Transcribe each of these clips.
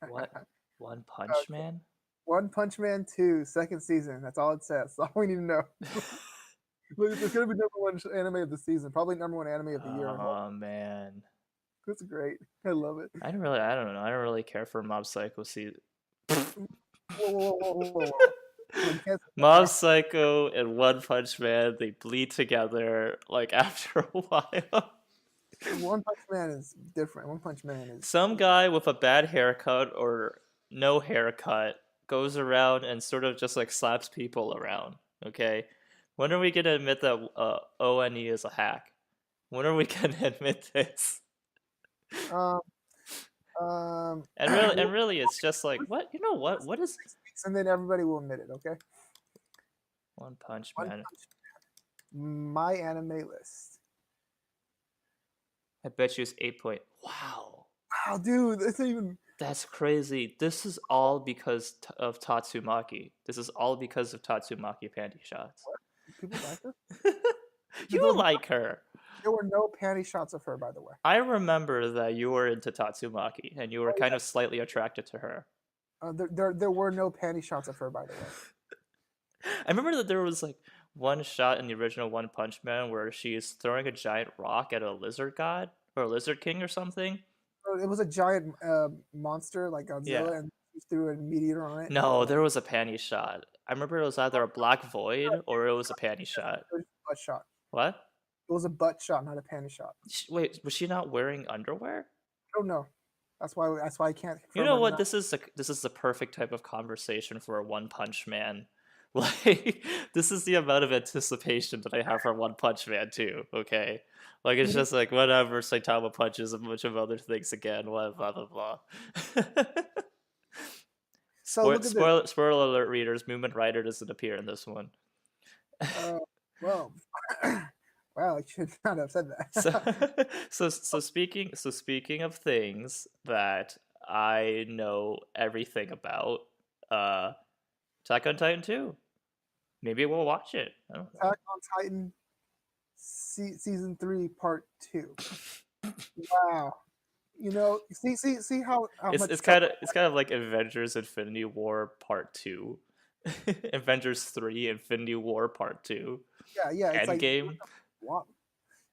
What? One Punch Man? One Punch Man 2, second season. That's all it says. That's all we need to know. Look, it's gonna be number one anime of the season, probably number one anime of the year. Oh man. That's great. I love it. I don't know. I don't really care for Mob Psycho season. Whoa, whoa, whoa, whoa, whoa, whoa. You can't say that Mob now. Psycho and One Punch Man, they bleed together like after a while. One Punch Man is different. One Punch Man is Some guy with a bad haircut or no haircut goes around and sort of just like slaps people around. Okay, when are we gonna admit that ONE is a hack? When are we gonna admit this? um um And really, it's just like what you know what? What is 6 weeks, and then everybody will admit it. Okay. One Punch One Man? Punch Man. MyAnimeList. I bet you it's 8 point. Wow, Wow, dude, that's even. that's crazy. This is all because of Tatsumaki. This is all because of Tatsumaki panty shots. What? People like her? You like her. There were no panty shots of her, by the way. I remember that you were into Tatsumaki and you were Oh kind yeah. of slightly attracted to her. There were no panty shots of her, by the way. I remember that there was like one shot in the original One Punch Man where she's throwing a giant rock at a lizard god or a lizard king or something. So it was a giant monster like Yeah. Godzilla, and he threw a meteor on it. No, there was a panty shot. I remember it was either a black void or it was a panty shot. It was a butt shot. What? It was a butt shot, not a panty shot. Wait, was she not wearing underwear? I don't know. That's why I can't You confirm know or what? deny. This is the perfect type of conversation for a One Punch Man. Like this is the amount of anticipation that I have for One Punch Man too. Okay, like it's just like whatever. Saitama punches a bunch of other things again. Blah blah blah blah. So look at this. Spoiler alert, readers. Movement Rider doesn't appear in this one. Uh, well, well, I should not have said So, that. so speaking of things that I know everything about, uh, Attack on Titan 2. Maybe we'll watch it. I don't know. Attack on Titan, season 3, part 2. Wow. See how much It's kind of like Avengers Infinity War Part 2. Avengers 3 Infinity War Part 2. yeah. It's like Endgame. what?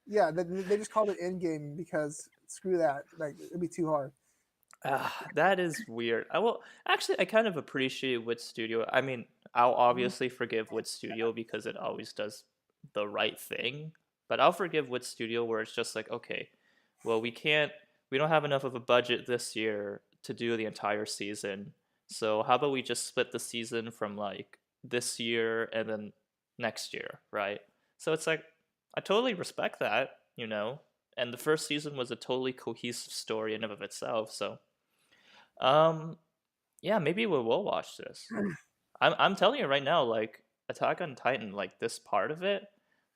Yeah, they just called it Endgame because screw that. Like it'd be too hard. That is weird. I will actually I kind of appreciate Wit Studio. I mean, I'll obviously forgive Wit Studio because it always does the right thing. But I'll forgive Wit Studio where it's just like, okay, well we don't have enough of a budget this year to do the entire season. So how about we just split the season from like this year and then next year, right? So it's like I totally respect that, you know. And the first season was a totally cohesive story in and of itself, so um, yeah, maybe we will watch this. I'm telling you right now, like Attack on Titan, like this part of it,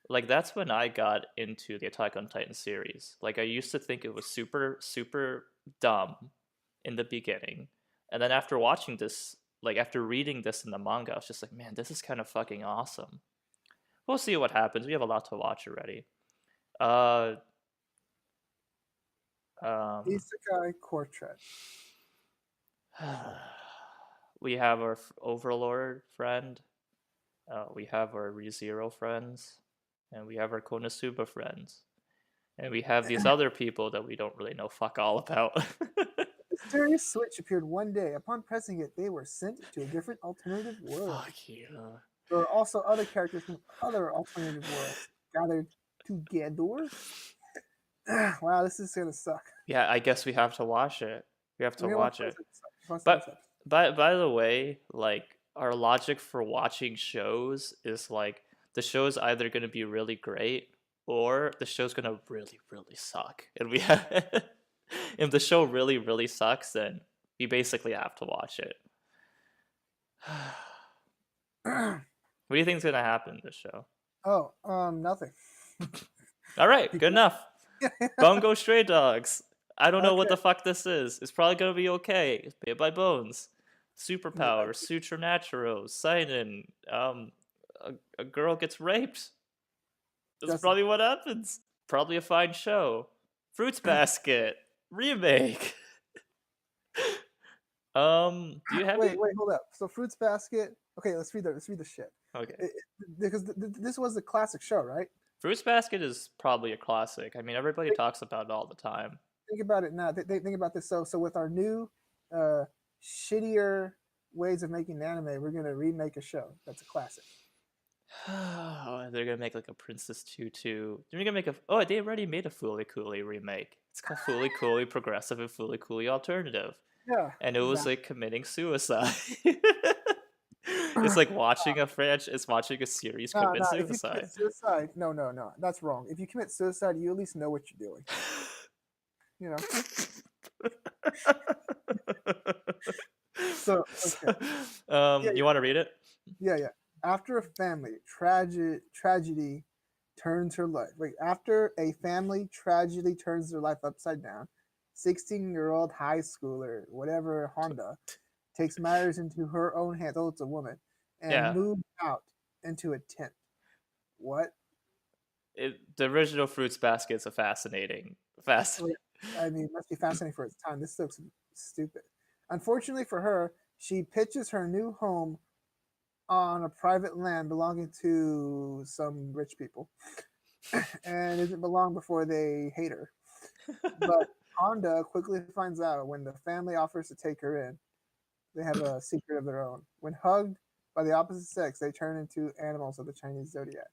like that's when I got into the Attack on Titan series. Like I used to think it was super dumb in the beginning, and then after watching this, like after reading this in the manga, I was just like, man, this is kind of fucking awesome. We'll see what happens. We have a lot to watch already. Uh, um, Isekai Quartet. we have our Overlord friend. We have our ReZero friends, and we have our Konosuba friends, and we have these other people that we don't really know fuck all about. A mysterious switch appeared one day. Upon pressing it, they were sent to a different alternative world. Fuck you. There were also other characters from other alternative worlds gathered together. Wow, this is gonna suck. Yeah, I guess we have to watch it. We have to You know what? watch it. Watch the next But episode. by the way, like our logic for watching shows is like the show's either going to be really great or the show's going to really suck. And we have if the show really sucks, then we basically have to watch it. What do you think is going to happen in this show? Oh, nothing. All right, good enough. Bungo Stray Dogs. I don't know what Okay. the fuck this is. It's probably gonna be okay. It's made by Bones. Superpower, Supernatural, Seinen. A girl gets raped. That's Justin. probably what happens. Probably a fine show. Fruits Basket remake. Do you have Wait, it? wait, hold up. So Fruits Basket. Okay, let's read the shit. Okay. Because this was the classic show, right? Fruits Basket is probably a classic. I mean, everybody Think, talks about it all the time. think about it now. Think about this. So with our new, uh, shittier ways of making anime, we're gonna remake a show that's a classic. They're gonna make like a Princess Tutu. They're gonna make a. Oh, they already made a Fooly Cooly remake. It's called Fooly Cooly Progressive and Fooly Cooly Alternative, Yeah, and it was exactly. like committing suicide. It's like watching a French. It's watching a series No, commit no. If you commit suicide. suicide, no, no, no. That's wrong. If you commit suicide, you at least know what you're doing. You know. So okay. Yeah, You want to read it? yeah, yeah. After a family tragedy turns her life. Wait, after a family tragedy turns their life upside down, 16-year-old high schooler, whatever Honda, takes matters into her own hands. Oh, it's a woman, and Yeah. moves out into a tent. What? The original Fruits Basket is a fascinating. Wait, I mean, it must be fascinating for its time. This looks stupid. Unfortunately for her, she pitches her new home on a private land belonging to some rich people and doesn't belong before they hate her. But Honda quickly finds out when the family offers to take her in. They have a secret of their own. When hugged by the opposite sex, they turn into animals of the Chinese zodiac.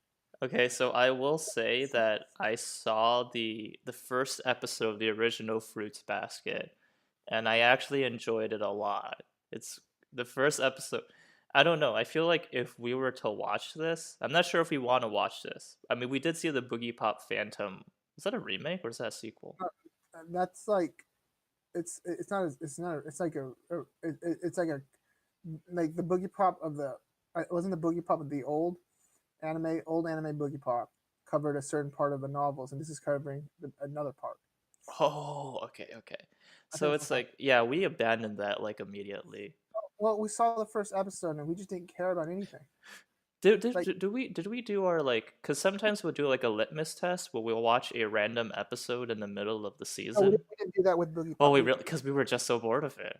Okay, so I will say that I saw the first episode of the original Fruits Basket, and I actually enjoyed it a lot. It's the first episode. I don't know. I feel like if we were to watch this, I'm not sure if we want to watch this. I mean, we did see the Boogie Pop Phantom. Is that a remake or is that a sequel? That's like it's like it's like the boogie pop of the it wasn't the boogie pop of the old anime boogie pop covered a certain part of the novels, and this is covering another part. Oh, okay, okay. I think So it's the it's same. like, yeah, we abandoned that like immediately. Well, we saw the first episode and we just didn't care about anything. Like, Did we do our like? Because sometimes we'll do like a litmus test where we'll watch a random episode in the middle of the no, season. we didn't do that with boogie Oh, pop. we really because we were just so bored of it.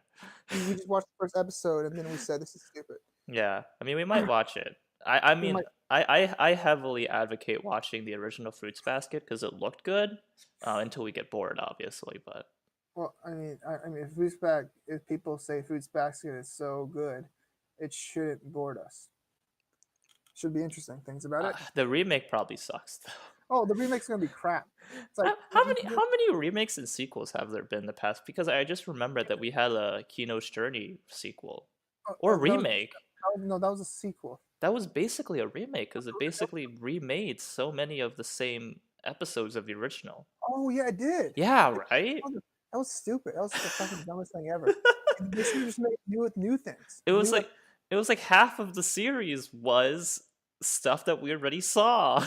We just watched the first episode and then we said this is stupid. Yeah, I mean, we might watch it. I We mean, might. I heavily advocate watching the original Fruits Basket because it looked good until we get bored, obviously. But Well, I mean, if people say Fruits Basket is so good, it shouldn't board us. Should be interesting things about it. the remake probably sucks. Though. Oh, the remake's gonna be crap. It's like How many remakes and sequels have there been in the past? Because I just remembered that we had a Kino's Journey sequel or remake. no, that was a sequel. That was basically a remake because it basically remade so many of the same episodes of the original. Oh yeah, it did. Yeah, That right. was stupid. That was the fucking dumbest thing ever. They should have just made new things. it was like it was like half of the series was stuff that we already saw.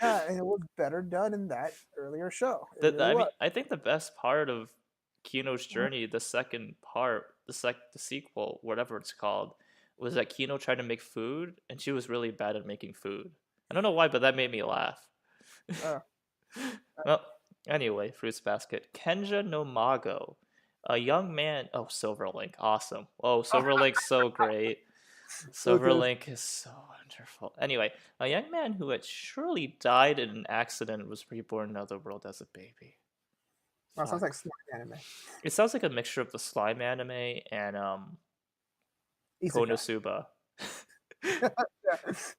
yeah, and it was better done in that earlier show. It That really I mean, was. I think the best part of Kino's Journey, the second part, the sequel, whatever it's called, was that Kino tried to make food and she was really bad at making food. I don't know why, but that made me laugh. Uh, Well, anyway, Fruits Basket. Kenja no Mago. A young man. Oh, Silverlink. Awesome. Oh, Silverlink's so great. okay. Silverlink is so wonderful. Anyway, a young man who had surely died in an accident was reborn in another world as a baby. Wow, sounds Fuck. like slime anime. It sounds like a mixture of the slime anime and Isekai. Konosuba. Yeah.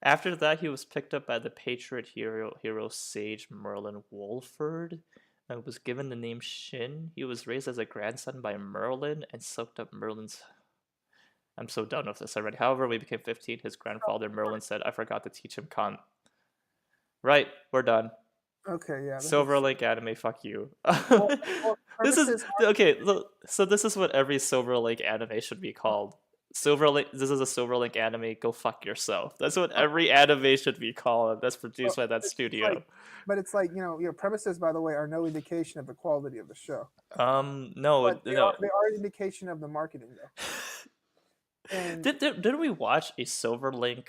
After that, he was picked up by the patriot hero Sage Merlin Wolford and was given the name Shin. He was raised as a grandson by Merlin and soaked up Merlin's. I'm so done with this already. However, when he became 15, his grandfather Merlin said, I forgot to teach him Kant. Right, we're done. Okay, yeah. Silverlink anime, fuck you. Well, This is premises okay. So this is what every Silverlink anime should be called. Silverlink. This is a Silverlink anime. Go fuck yourself. That's what every anime should be called. That's produced by that it's studio. but it's like your premises, by the way, are no indication of the quality of the show. No, But no. they are an indication of the marketing, though. And Didn't we watch a Silverlink I'm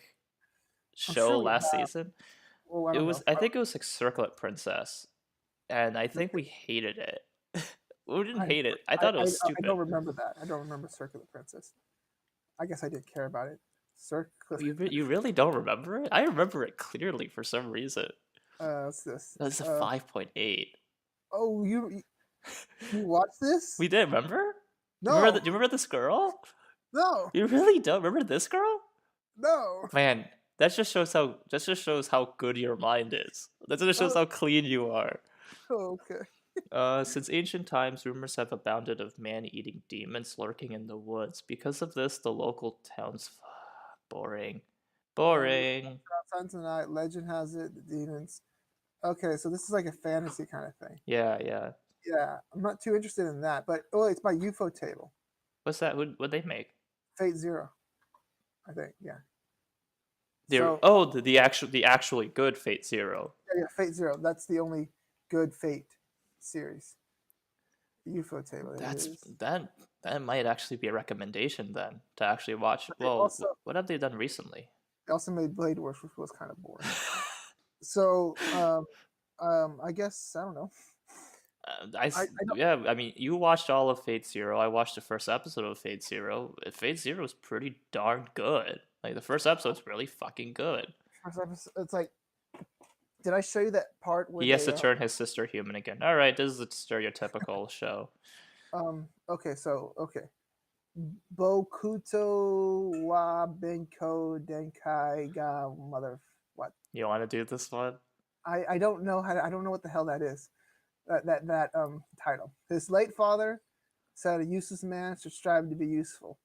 show sure we last have. season? Well, I It don't was. know. I think it was like Circlet Princess, and I think we hated it. Who didn't I hate it? I thought it was I don't stupid. remember that. I don't remember Circular Princess. I guess I did care about it. Circular. You really don't remember it? I remember it clearly for some reason. What's this? That's a 5.8. Oh, you watched this? We did, remember? No, Do you remember this girl? no, You really don't remember this girl? no. Man, that just shows how good your mind is. That just shows Oh, how clean you are. okay. Since ancient times, rumors have abounded of man-eating demons lurking in the woods. Because of this, the local towns boring. Boring. Sun tonight. Legend has it. The demons. Okay, so this is like a fantasy kind of thing. Yeah, yeah. Yeah, I'm not too interested in that. But oh, it's by UFO Table. What's that? What'd they make? Fate Zero, I think. Yeah. They're So the actually good Fate Zero. yeah, Fate Zero. That's the only good Fate series. UFO Table. That's It is. that might actually be a recommendation then to actually watch. They Well, also what have they done recently? they also made Blade Wars, which was kind of boring. So I guess I don't know. I don't. Yeah, I mean, you watched all of Fate Zero. I watched the first episode of Fate Zero. Fate Zero is pretty darn good. Like the first episode's really fucking good. First episode, it's like, did I show you that part where He has they? to turn his sister human again. All right, this is a stereotypical show. Okay, so okay. Bokuto wa Benko Denkai ga mother what? You want to do this one? I don't know I don't know what the hell that is. That title. His late father said a useless man should strive to be useful.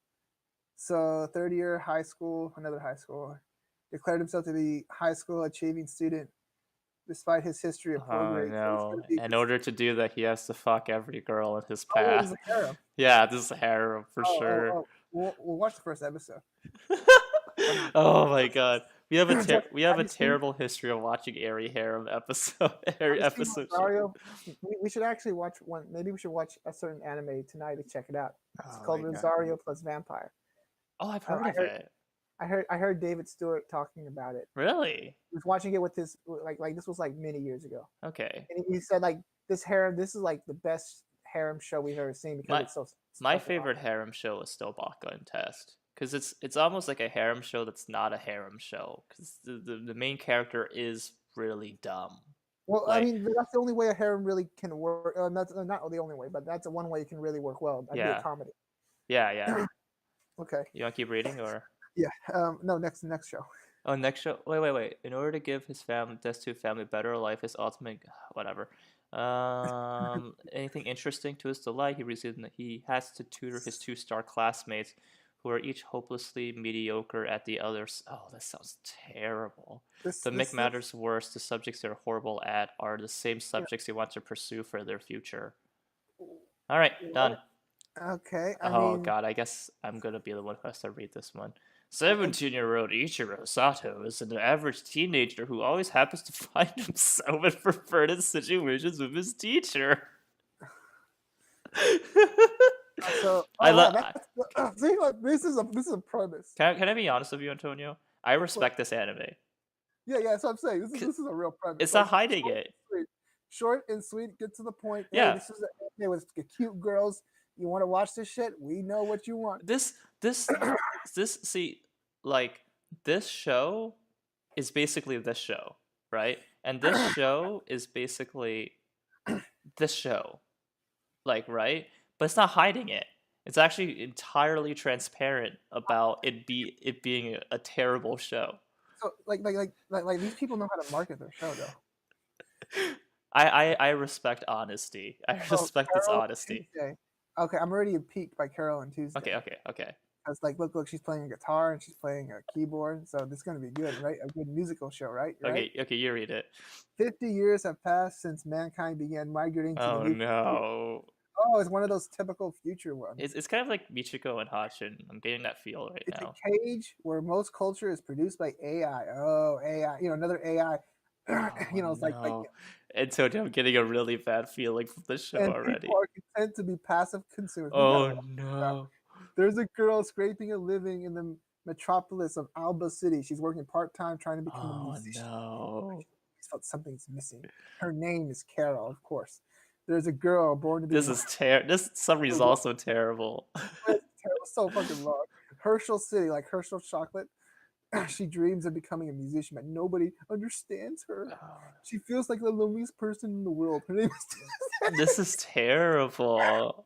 So third year high school, another high school, declared himself to be high school achieving student despite his history of poor Oh grades. So he's no! gonna be In order to do that, he has to fuck every girl in his oh, it path. was a harem. Yeah, this is Harem for sure. We'll watch the first episode. Oh my god. We have Have a you seen? terrible history of watching Airy Harem episode Have Airy you seen episode. Rosario? We should actually watch one. Maybe we should watch a certain anime tonight to check it out. It's Oh called my god. Rosario plus Vampire. Oh, I've Uh, heard I of heard it. I heard David Stewart talking about it. Really? He was watching it with his like this was like many years ago, Okay. and he said like this harem. This is like the best harem show we've ever seen because My it's so. my fucking favorite awesome. harem show is still Baka and Test. Because it's almost like a harem show that's not a harem show. Because the main character is really dumb. Well, I Like, mean that's the only way a harem really can work. That's not the only way, but that's the one way it can really work well. That'd be yeah. a comedy. Yeah. Okay. You want to keep reading or? Yeah. No. Next show. Oh, next show. Wait. In order to give his family, destitute family, better life, his ultimate, whatever. Anything interesting to his delight, he has to tutor his two-star classmates, who are each hopelessly mediocre at the others. Oh, that sounds terrible. To make matters worse, the subjects they're horrible at are the same subjects they want to pursue for their future. All right, done. Okay. I Oh mean, god, I guess I'm gonna be the one who has to read this one. 17-year-old Ichiro Sato is an average teenager who always happens to find himself in perverted situations with his teacher. so I love. see, like, this is a premise. Can I be honest with you, Antonio? I respect this anime. Yeah, that's what I'm saying. This is a real premise. It's not hiding it. Short and sweet, get to the point. Yeah. Hey, this is an anime with cute girls. You want to watch this shit? We know what you want. This see, like, this show is basically this show, right? And this show is basically this show, like, right? But it's not hiding it. It's actually entirely transparent about it being a terrible show. So like these people know how to market their show though. I respect honesty. I respect this Carol honesty. Tuesday. Okay, I'm already peaked by Carol and Tuesday. Okay. I was like, look, she's playing a guitar and she's playing a keyboard, so this is gonna be good, right? A good musical show, right? Okay, you read it. 50 years have passed since mankind began migrating to the new. No. Oh, it's one of those typical future ones. It's kind of like Mitchiko and Hatchin. I'm getting that feel right now. It's a cage where most culture is produced by AI. Oh, AI, another AI. It's like and so I'm getting a really bad feeling from the show and already. People are content to be passive consumers. Oh no. There's a girl scraping a living in the metropolis of Alba City. She's working part-time trying to become a musician. No. She felt something's missing. Her name is Carol, of course. There's a girl born to be This is this summary is also terrible. it's terrible, so fucking long. Herschel City, like Herschel chocolate. She dreams of becoming a musician, but nobody understands her. She feels like the loneliest person in the world. Her name is This is terrible.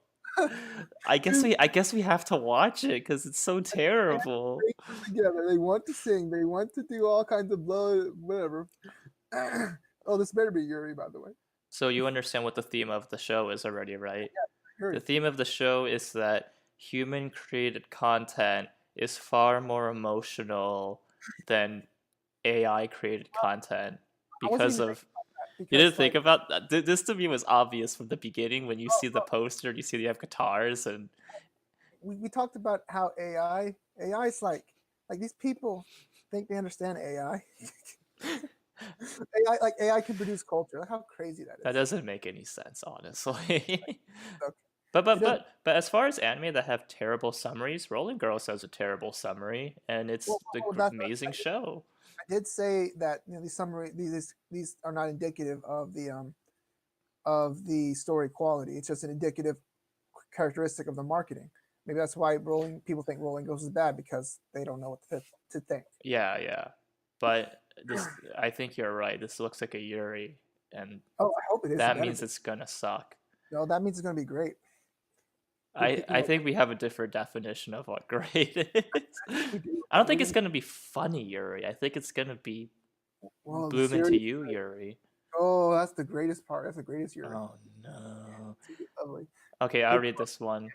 I guess we have to watch it because it's so terrible. together. They want to sing. They want to do all kinds of blow, whatever. Oh, this better be Yuri, by the way. So you understand what the theme of the show is already, right? Yuri. The theme of the show is that human created content is far more emotional than AI created content because of you didn't think about that. This to me was obvious from the beginning when you see the poster, you see they have guitars and we talked about how AI is like these people think they understand AI. AI can produce culture. Like how crazy that is. that doesn't make any sense, honestly. Okay. But as far as anime that have terrible summaries, Rolling Girls has a terrible summary, and it's an amazing show. I did say that these summary these are not indicative of the story quality. It's just an indicative characteristic of the marketing. Maybe that's why people think Rolling Girls is bad because they don't know what to think. Yeah. But this, I think you're right. This looks like a Yuri, and I hope it is. That means it's gonna suck. No, that means it's gonna be great. I think we have a different definition of what great is. I don't think it's gonna be funny, Yuri. I think it's gonna be bloom into you, Yuri. Oh, that's the greatest part. That's the greatest Yuri. Oh no. Lovely. Okay, I'll read this one.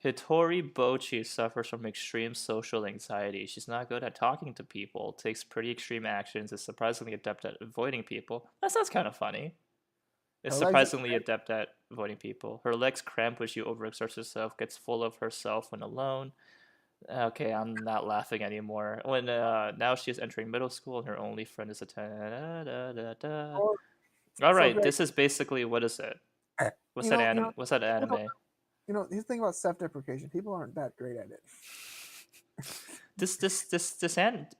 Hitori Bochi suffers from extreme social anxiety. She's not good at talking to people, takes pretty extreme actions, is surprisingly adept at avoiding people. That sounds kind of funny. Is surprisingly adept at avoiding people. Her legs cramp when she overexerts herself, gets full of herself when alone. Okay, I'm not laughing anymore. When now she is entering middle school and her only friend is a All right, this is basically what is it? What's that anime? What's that anime? Here's the thing about self-deprecation. People aren't that great at it.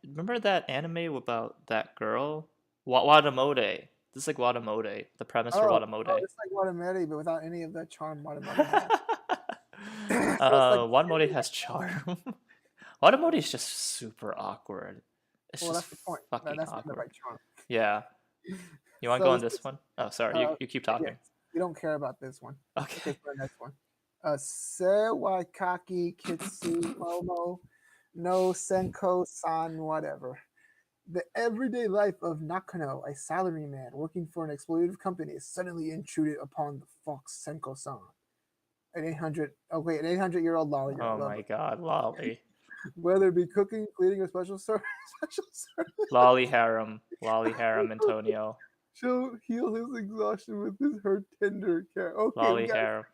Remember that anime about that girl? Watamote. This is like Watamote. The premise for Watamote. It's like Watamote, but without any of that charm Watamote has. Watamote has charm. Watamote is just super awkward. It's just that's the point. fucking That's awkward. right charm. Yeah. You want to go on this one? Oh, sorry. You keep talking. Yes. You don't care about this one. Okay. For the next one. Sewaikaki Kitsu Momo no Senko-san whatever. The everyday life of Nakano, a salaryman working for an exploitative company, is suddenly intruded upon the fox Senko-san. An 800-year-old lolly. Oh my god, lolly. Whether it be cooking, cleaning, or special service. Lolly Harem, Antonio. She'll heal his exhaustion with her tender care. Okay, Lolly Harem.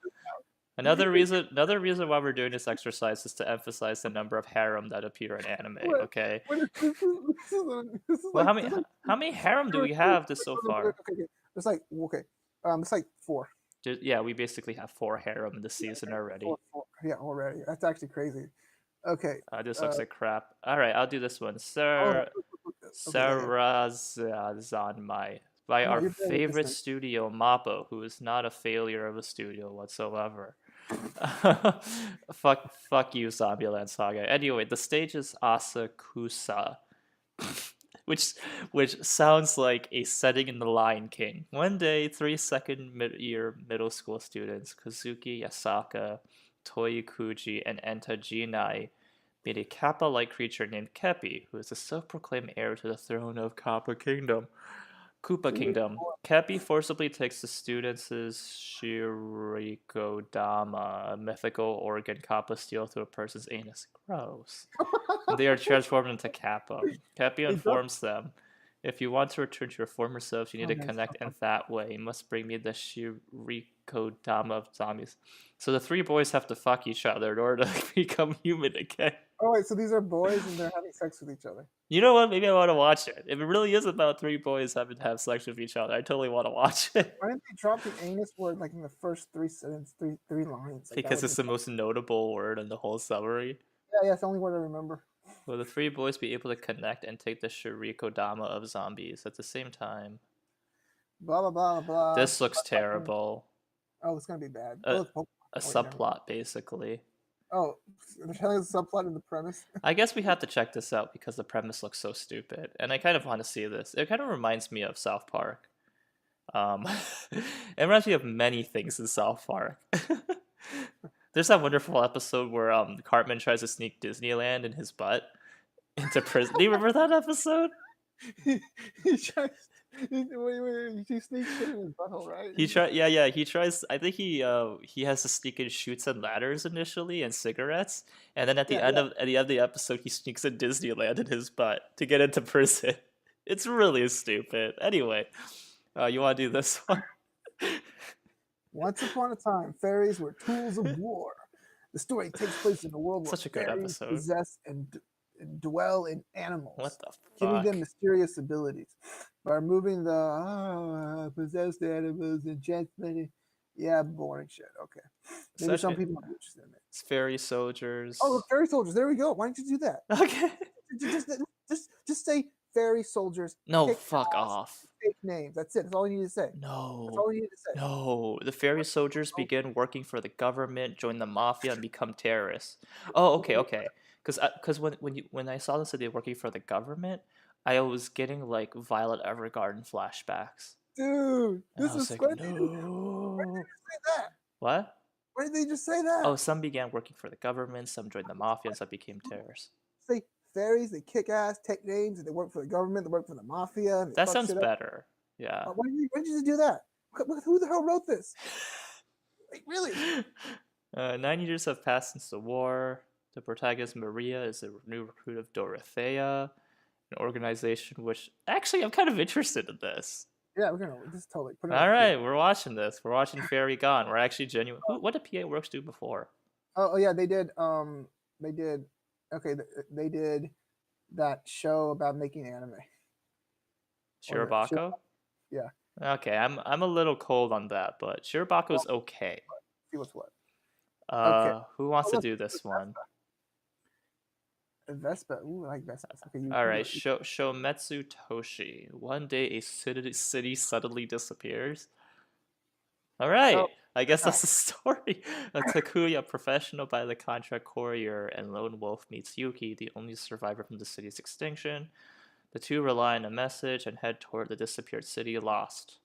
Another reason why we're doing this exercise is to emphasize the number of harem that appear in anime. Okay. Well, how many harem do we have so far? Okay. It's like it's like 4. Yeah, we basically have 4 harem in the season already. 4. Yeah, already. That's actually crazy. Okay. This looks like crap. All right, I'll do this one. Sarazanmai by our favorite studio, Mappo, who is not a failure of a studio whatsoever. fuck you, Zombieland Saga. Anyway, the stage is Asakusa, which sounds like a setting in The Lion King. One day, 3 second-year middle school students, Kazuki Yasaka, Toyukuji, and Enta Jinai, meet a Kappa-like creature named Kepi, who is the self-proclaimed heir to the throne of Koopa Kingdom. Kepi forcibly takes the students' shirikodama, a mythical organ Kappa steal through a person's anus. Gross. They are transformed into Kappa. Kepi informs them, if you want to return to your former selves, you need to connect in that way. You must bring me the shirikodama of zombies. So the 3 boys have to fuck each other in order to become human again. Oh wait, so these are boys and they're having sex with each other. You know what? Maybe I want to watch it. If it really is about 3 boys having to have sex with each other, I totally want to watch it. Why didn't they drop the anus word like in the first 3 sentences, 3 lines? Like, because it's the most notable word in the whole summary. Yeah, it's the only word I remember. Will the 3 boys be able to connect and take the shirikodama of zombies at the same time? Blah blah blah blah. This looks terrible. Oh, it's gonna be bad. A, Oh, it's Pokemon. a Oh, wait, never mind. subplot basically. Oh, they're telling us a subplot in the premise. I guess we have to check this out because the premise looks so stupid, and I kind of want to see this. It kind of reminds me of South Park. Um, it reminds me of many things in South Park. There's that wonderful episode where Cartman tries to sneak Disneyland in his butt into prison. Do you remember that episode? He tries. He sneaks shit in his butthole, right? Yeah, he tries. I think he has to sneak in chutes and ladders initially and cigarettes, and then at the Yeah, end yeah. of the episode, he sneaks in Disneyland in his butt to get into prison. It's really stupid. Anyway, you want to do this one? Once upon a time, fairies were tools of war. The story takes place in a world where Such a good fairies episode. possess and dwell in animals, What the giving fuck? them mysterious abilities. By removing the possessed animals and transmitting, yeah, boring shit. Okay, maybe some people are interested in it. It's fairy soldiers. Oh, look, fairy soldiers. There we go. Why don't you do that? Okay. Just say fairy soldiers. No, fuck off. Fake names. That's it. That's all you need to say. No. That's all you need to say. No. The fairy soldiers begin working for the government, join the mafia, and become terrorists. Oh, okay. Because when I saw this that they're working for the government, I was getting like Violet Evergarden flashbacks. Dude, this is like, Why no. did they say that? What? Why did they just say that? Oh, some began working for the government, some joined the mafia, and some became terrorists. Say fairies, they kick ass, take names, and they work for the government, they work for the mafia. And that sounds better. Yeah. Why did you do that? Who the hell wrote this? Like, really? 9 years have passed since the war. The protagonist Maria is a new recruit of Dorothea, an organization which actually I'm kind of interested in this. Yeah, we're gonna just totally put it. All right, we're watching this. We're watching Fairy Gone. We're actually genuine. What did PA Works do before? Oh yeah, they did. Okay, they did that show about making anime. Shirobako? Yeah. Okay, I'm a little cold on that, but Shirobako's okay. See what's what. Okay. Who wants to do this one? Vespa. Ooh, I like Vespa. Okay, all right, Shometsu Toshi. One day a city suddenly disappears. All right, I guess that's the story. A Takuya, professional by the contract courier, and lone wolf meets Yuki, the only survivor from the city's extinction. The two rely on a message and head toward the disappeared city, Lost.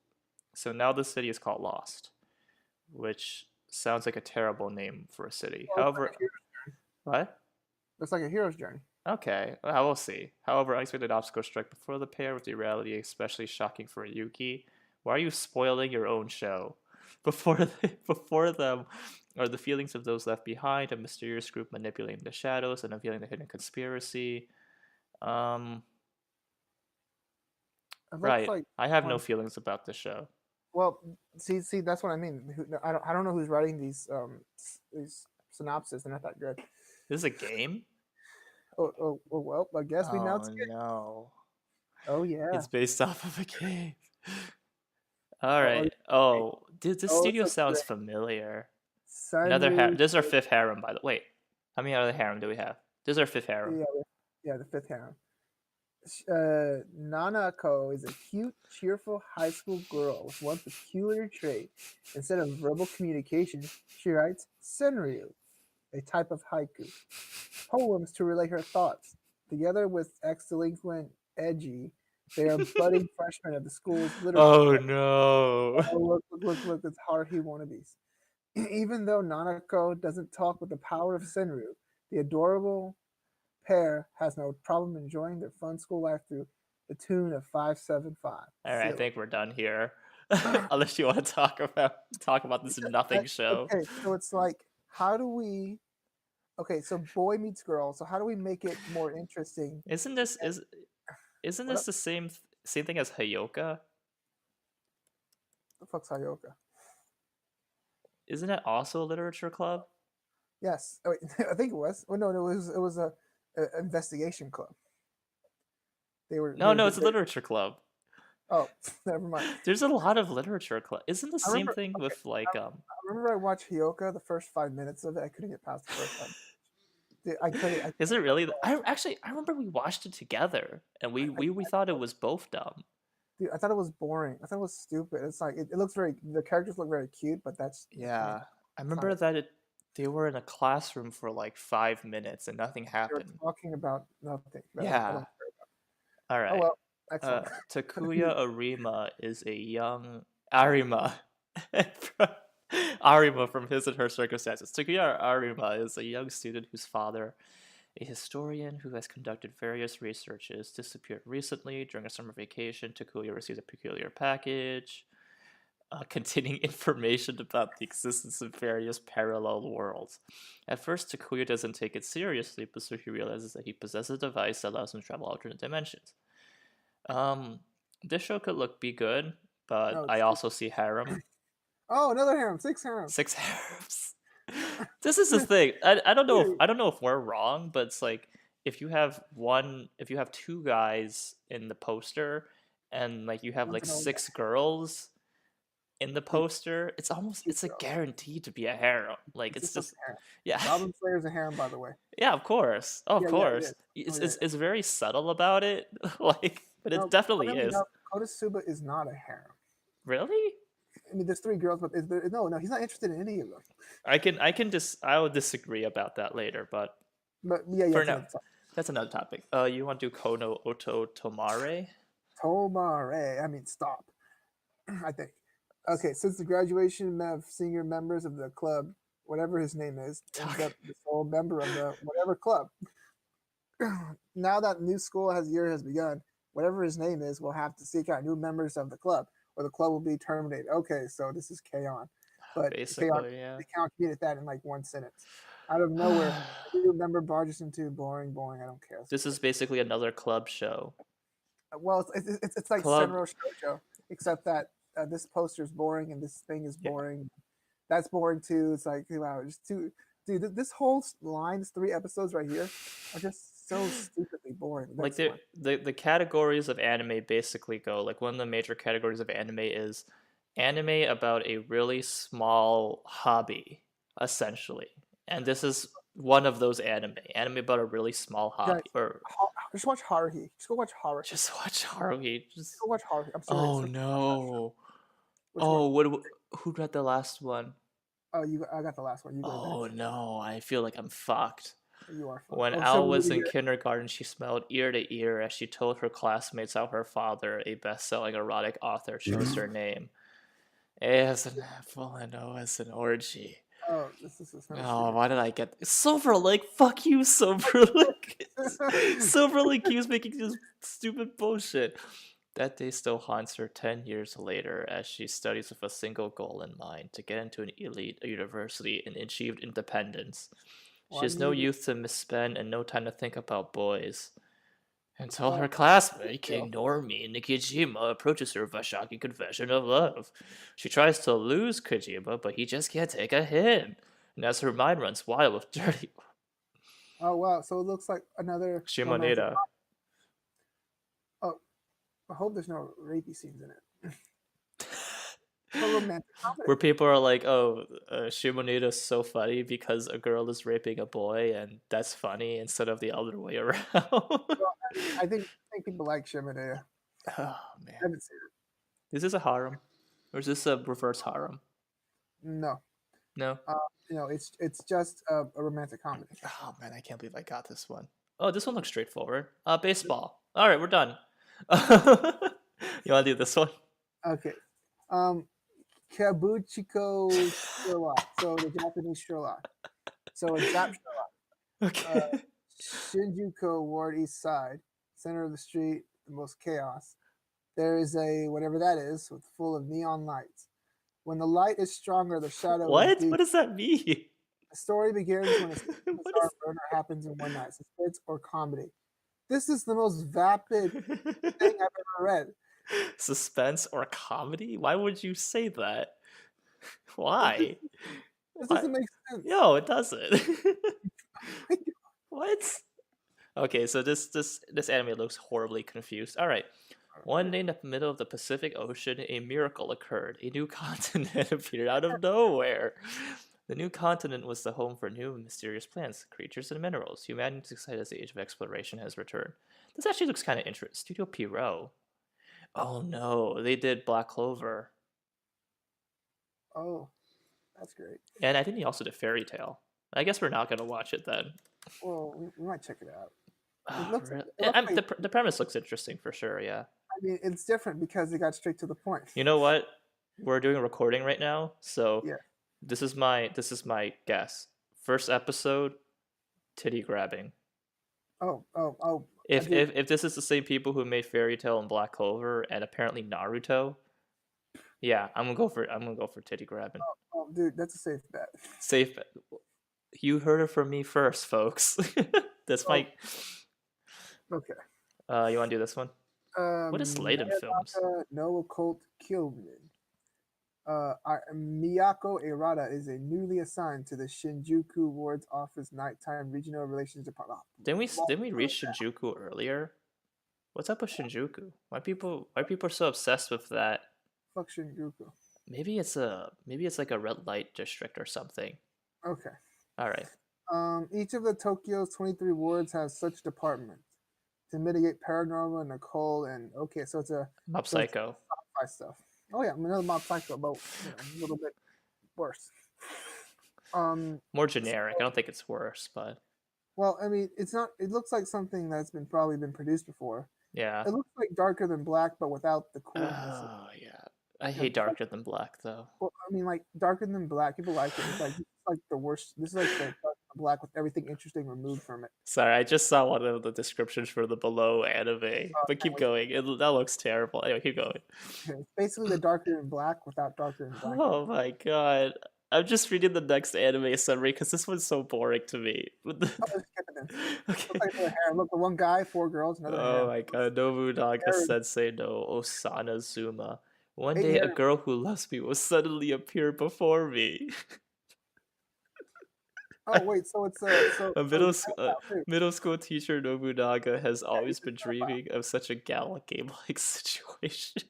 So now the city is called Lost, which sounds like a terrible name for a city. However, what? Looks like a hero's journey. Okay, well, we'll see. However, unexpected obstacles strike before the pair, with the reality especially shocking for Yuki. Why are you spoiling your own show? Before them are the feelings of those left behind, a mysterious group manipulating the shadows and unveiling the hidden conspiracy. Right. Like I have no feelings about this show. Well, see, that's what I mean. I don't know who's writing these synopses. They're not that good. This is a game? Oh well, I guess we now. No. Oh yeah. It's based off of a game. All right. Oh, dude, this studio sounds familiar. Another harem. This is our fifth harem, by the way. How many other harem do we have? This is our fifth harem. Yeah, the fifth harem. Nanako is a cute, cheerful high school girl with one peculiar trait. Instead of verbal communication, she writes senryu, a type of haiku, poems to relay her thoughts. Together with ex-delinquent Edgy, they are budding freshmen of the school's literature. Oh no! Oh, look! It's Haruhi wannabes. Even though Nanako doesn't talk with the power of senryu, the adorable pair has no problem enjoying their fun school life through the tune of 575. All right, I think we're done here. Unless you want to talk about this nothing show. Okay, so it's like, how do we? Okay, so boy meets girl. So how do we make it more interesting? Isn't this the same thing as Hayoka? The fuck's Hayoka? Isn't it also a literature club? Yes. Oh, wait, I think it was. Oh no, it was a investigation club. It's a literature club. Oh, never mind. There's a lot of literature club. Isn't the same thing with like I remember I watched Hyoka the first 5 minutes of it. I couldn't get past the first time. Dude, I couldn't. Is it really? I remember we watched it together and we thought it was both dumb. Dude, I thought it was boring. I thought it was stupid. It's like it looks very. The characters look very cute, but that's I mean, Yeah, I it's not. remember that they were in a classroom for like 5 minutes and nothing They're happened. talking about nothing. I Yeah. don't care about. All Oh right. well, next one. Takuya Arima is a young Arima from Arima from His and Her Circumstances. Takuya Arima is a young student whose father, a historian who has conducted various researches, disappeared recently during a summer vacation. Takuya receives a peculiar package containing information about the existence of various parallel worlds. At first, Takuya doesn't take it seriously, but soon he realizes that he possesses a device that allows him to travel alternate dimensions. Um, this show could be good, but No, I it's also see harem. oh, another harem. 6 harem. 6 harems. This is the thing. Dude, I don't know if we're wrong, but it's like if you have two guys in the poster and like you have one's like an old guy. 6 girls in the Dude, poster, cute it's like girls. guaranteed to be a harem. Like It's it's just a just harem. yeah. Goblin Slayer's a harem, by the way. Yeah, of course. Oh, of Yeah, yeah, it course. is. Oh yeah, It's very subtle about it. Like but it no, definitely funnily is. enough, Konosuba is not a harem. Really? I mean, there's 3 girls, but no, he's not interested in any of them. I will disagree about that later, but But yeah, yeah, for it's now, another topic. that's another topic. You want to do Kono Oto Tomare? Tomare. I mean, stop. I think. Okay, since the graduation of senior members of the club, whatever his name is, ends Talk. up the sole member of the whatever club. Now that new school year has begun, whatever his name is, will have to seek out new members of the club, or the club will be terminated. Okay, so this is K-On, but K-On Basically, yeah. they cannot communicate that in like one sentence. Out of nowhere, a new member barges into boring, boring. I don't care. Let's This skip is it. basically another club show. Well, it's like Club. Senro Shoujo, except that this poster is boring and this thing is Yeah. boring. That's boring too. It's like wow, just too. Dude, this whole line, 3 episodes right here, are just so stupidly boring. Like Next one. the categories of anime basically go like one of the major categories of anime is anime about a really small hobby, essentially. And this is one of those anime about a really small Guys, hobby. Or just watch Haruhi. Just go watch Haruhi. just watch Haruhi. Just go watch Haruhi. I'm serious. Oh no. Which one? Oh, who read the last one? Oh, I got the last one. You go Oh next. no, I feel like I'm fucked. You are fine. When Oh, show Al me was what in you kindergarten, she smiled ear to ear as she told her classmates how her father, a best-selling erotic author, chose her name. A as an apple and O as an orgy. Oh, this is so Oh, stupid. why did I get Silver Lake? Fuck you, Silver Lake. Silver Lake keeps making this stupid bullshit. That day still haunts her 10 years later as she studies with a single goal in mind to get into an elite university and achieve independence. She Why has do no you need youth to misspend and no time to think about boys. Until to? her classmate, Yeah. King Normie Nikijima, approaches her with a shocking confession of love. She tries to lose Kojima, but he just can't take a hint. And as her mind runs wild with dirty Oh wow. So it looks like another romantic. Shimoneda, Oh, I hope there's no rapey scenes in it. A romantic comedy. where people are like, "Oh, Shimoneda is so funny because a girl is raping a boy, and that's funny," instead of the other way around. Well, I think people like Shimada. Oh I man, haven't seen is this a harem, or is this a reverse harem? it. No. No. Uh, it's just a romantic comedy. Oh man, I can't believe I got this one. Oh, this one looks straightforward. Baseball. All right, we're done. You want to do this one? Okay. Um, Kabuchiko Sherlock. So the Japanese Sherlock. So a Jap Okay. Shinjuku Ward East Side, center of the street, the most chaos. There is a whatever that is, with full of neon lights. When the light is stronger, the shadow is What? deep. What does that mean? The story begins when a What bizarre murder happens in one night, suspense or comedy. This is the most vapid is thing I've ever read. suspense or comedy? Why would you say that? This, Why? this Why? doesn't make sense. No, it doesn't. What? Okay, so this anime looks horribly confused. All right. One day in the middle of the Pacific Ocean, a miracle occurred. A new continent appeared out of nowhere. The new continent was the home for new and mysterious plants, creatures, and minerals. Humanity's excited as the age of exploration has returned. This actually looks kind of interesting. Studio Pierrot. Oh no, they did Black Clover, Oh, that's great. and I think he also did Fairy Tale. I guess we're not gonna watch it then. Well, we might check it out. It Oh, looks really? it looks like The premise looks interesting for sure. Yeah. I mean it's different because it got straight to the point. You know what? We're doing a recording right now, so Yeah. this is my guess. First episode, titty grabbing. Oh. If Dude, if this is the same people who made Fairy Tale and Black Clover and apparently Naruto, yeah, I'm gonna go for titty grabbing. dude, that's a safe bet. Safe. You heard it from me first, folks. That's Oh, my. okay. You want to do this one? What is Layden Films? No Occult Killman. Miyako Erata is a newly assigned to the Shinjuku Ward's Office Nighttime Regional Relations Department. Didn't we reach Shinjuku earlier? What's up with Shinjuku? Why people are so obsessed with that? Fuck Shinjuku. Maybe it's like a red light district or something. Okay. All right. Each of the Tokyo's 23 wards has such departments to mitigate paranormal and occult and okay, so it's a Mob so it's Psycho. sci-fi stuff. Oh yeah, another Mob Psycho, but a little bit worse. More generic. I don't think it's worse, but Well, I mean, it's not. It looks like something that's probably been produced before. yeah. It looks like Darker Than Black, but without the coolness. Oh yeah. I hate Darker Than Black though. Well, I mean, like Darker Than Black, people like it. It's like the worst. This is like the Darker Than Black with everything interesting removed from it. Sorry, I just saw one of the descriptions for the below anime. But keep going. That looks terrible. Anyway, keep going. It's basically the Darker Than Black without Darker Than Black. Oh my god. I'm just reading the next anime summary because this one's so boring to me. Let's skip it then. Okay. Looks like the harem. Look, the one guy, 4 girls, another Oh harem. my god, Nobunaga Harem. Sensei no Osana Zuma. One Hey, day a harem. girl who loves me will suddenly appear before me. Oh wait, so it's so A too. middle school teacher Nobunaga has always been dreaming of such a gala game-like situation.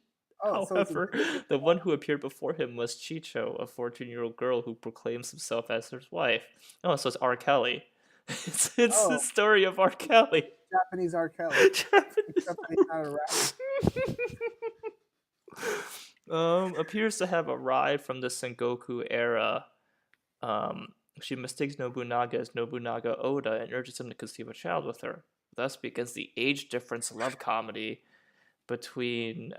Oh, so it's However, the one who appeared before him was Chicho, a 14-year-old girl who proclaims himself as his wife. Oh, so it's R. Kelly. It's the story of R. Kelly. Japanese R. Kelly. Except that he's not a rapper. Appears to have arrived from the Sengoku era. She mistakes Nobunaga as Nobunaga Oda and urges him to conceive a child with her. Thus begins the age difference love comedy between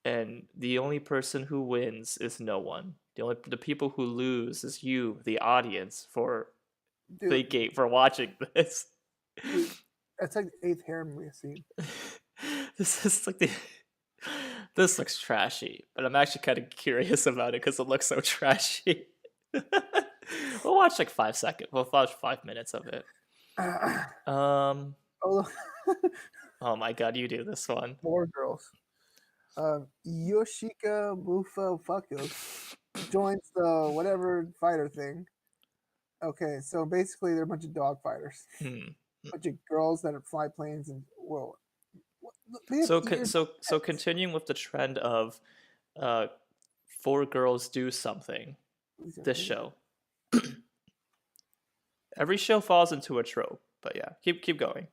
and the only person who wins is no one. The people who lose is you, the audience, for thinking for watching this. Dude, that's like the 8th harem we've seen. This is like this looks trashy, but I'm actually kind of curious about it because it looks so trashy. We'll watch like 5 seconds. We'll watch 5 minutes of it. Oh, Oh my god, you do this one. 4 girls. Yoshika Mufa Fucko joins the whatever fighter thing. Okay, so basically they're a bunch of dog fighters. A bunch of girls that fly planes and whoa. So continuing with the trend of 4 girls do something. This show. Every show falls into a trope, but yeah, keep going.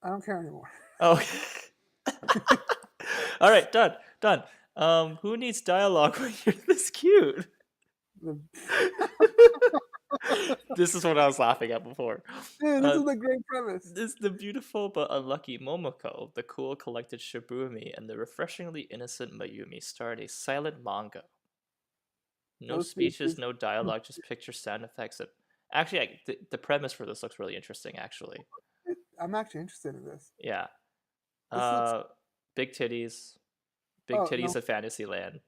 I don't care anymore. Oh. All right, done. Who needs dialogue when you're this cute? This is what I was laughing at before. Dude, this is a great premise. This is the beautiful but unlucky Momoko, the cool, collected Shibumi, and the refreshingly innocent Mayumi starred a silent manga. No speeches, no dialogue, just picture sound effects. Actually, the premise for this looks really interesting, actually. I'm actually interested in this. Yeah. Big titties. Big Oh, titties no. of Fantasyland.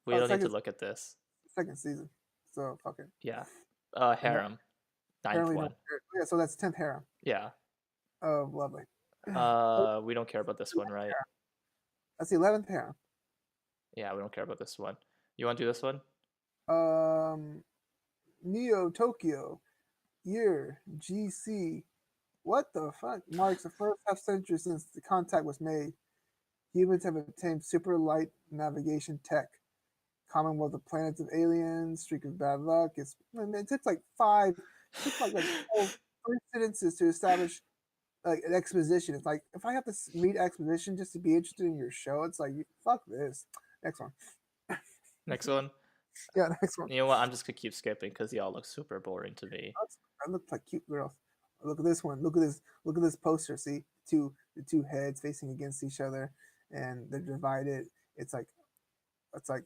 We don't need to look at this. 2nd season. So fuck it. Yeah. Harem. 9th Apparently one. Yeah, so that's 10th harem. Yeah. Oh, lovely. We don't care about this one, right? That's the 11th harem. Yeah, we don't care about this one. You want to do this one? Neo Tokyo, year GC. What the fuck? Marks the first half century since the contact was made. Humans have obtained super light navigation tech. Commonwealth of planets of aliens, streak of bad luck. It took like 5, like 4 incidences to establish like an exposition. It's like if I have to read exposition just to be interested in your show, it's like fuck this. Next one. Next one. Yeah, next one. You know what? I'm just gonna keep skipping because y'all look super boring to me. I look like cute girls. Look at this one. Look at this. Look at this poster. See, the two heads facing against each other, and they're divided. It's like, it's like.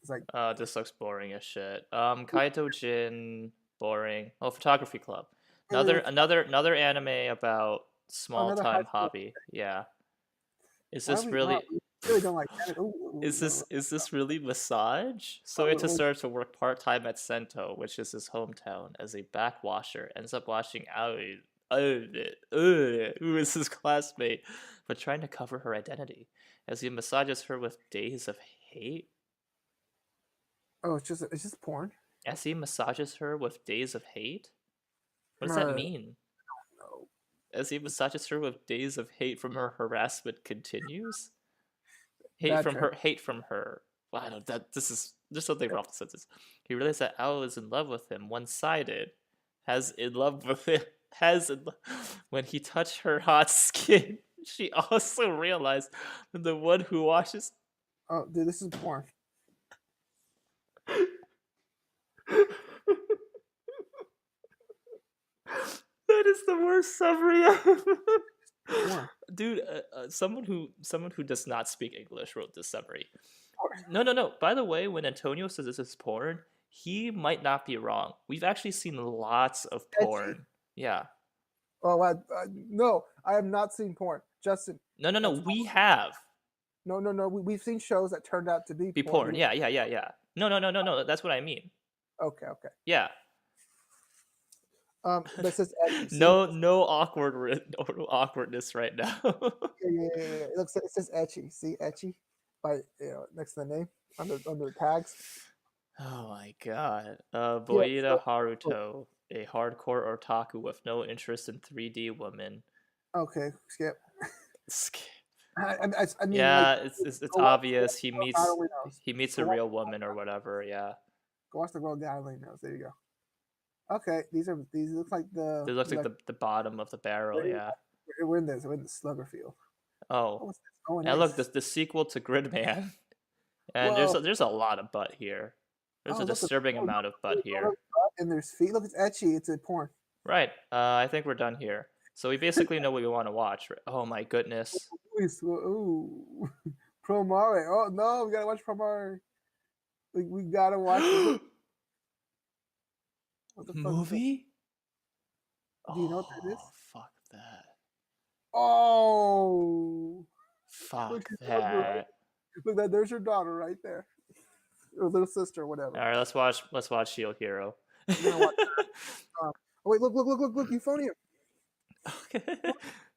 This looks boring as shit. Kaito Jin, boring. Oh, Photography Club. Another anime about small Another high time school. hobby. Yeah. Is Why this we, really? wow, we really don't like that. Ooh, Is this really massage? Soita starts to work part time at Sento, which is his hometown, as a backwasher. Ends up washing Aoi, who is his classmate, but trying to cover her identity, as he massages her with days of hate. Oh, it's just porn. As he massages her with days of hate. What does that mean? No. As he massages her with days of hate from her harassment continues. Bad Hate from her. Wow, there's something wrong with the sentence. He realizes that Ao is in love with him, one-sided. When he touched her hot skin, she also realized that the one who washes. Oh, dude, this is porn. That is the worst summary ever. Porn. Dude, someone who does not speak English wrote this summary. No. By the way, when Antonio says this is porn, he might not be wrong. We've actually seen lots of porn. Yeah. Oh, no, I have not seen porn, Justin. No. We have. No. We've seen shows that turned out to be porn. Yeah. No. That's what I mean. Okay. Yeah. This is no awkwardness right now. yeah. It says ecchi. See ecchi, by next to the name under the tags. Oh my god. Boida Haruto, a hardcore otaku with no interest in 3D women. Okay, skip. I mean, yeah, like, it's obvious. He meets a real woman or whatever. Yeah. Go watch the Girl Gathering Knows. There you go. Okay, these look like the. They look like the bottom of the barrel. Yeah. We're in the slugger field. Oh. And look, the sequel to Gridman. And there's a lot of butt here. There's a disturbing amount of butt here. And there's feet. Look, it's ecchi. It's a porn. Right. I think we're done here. So we basically know what we want to watch. Oh my goodness. Ooh. Promare. Oh no, we gotta watch Promare. We gotta watch it. What the movie? Do you know what that is? Fuck that. Oh. Fuck that. Look, there's your daughter right there. Or little sister, whatever. All right, let's watch Shield Hero. Oh, wait, look, Euphonium. Okay.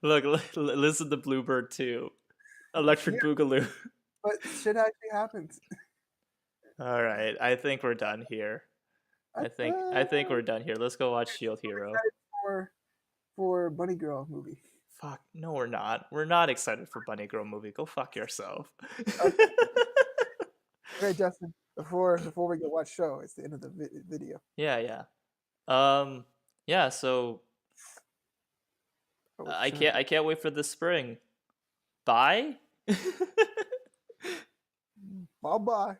Look, listen to Bluebird 2. Electric Boogaloo. But shit actually happens. All right, I think we're done here. I think we're done here. Let's go watch Shield Hero. For Bunny Girl movie. Fuck, no, we're not. We're not excited for Bunny Girl movie. Go fuck yourself. Okay, Justin. Before we go watch show, it's the end of the video. Yeah. Yeah. So I can't wait for the spring. Bye. Bye.